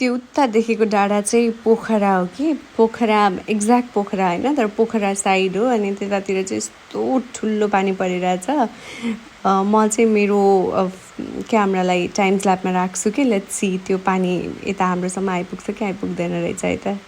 त्यो उता देखेको डाँडा चाहिँ पोखरा हो कि पोखरा एक्ज्याक्ट पोखरा होइन तर पोखरा साइड हो अनि त्यतातिर चाहिँ यस्तो ठुलो पानी परिरहेछ म चाहिँ मेरो क्यामेरालाई टाइम स्ल्यापमा राख्छु कि लेट्स सी त्यो पानी यता हाम्रोसम्म आइपुग्छ कि आइपुग्दैन रहेछ है त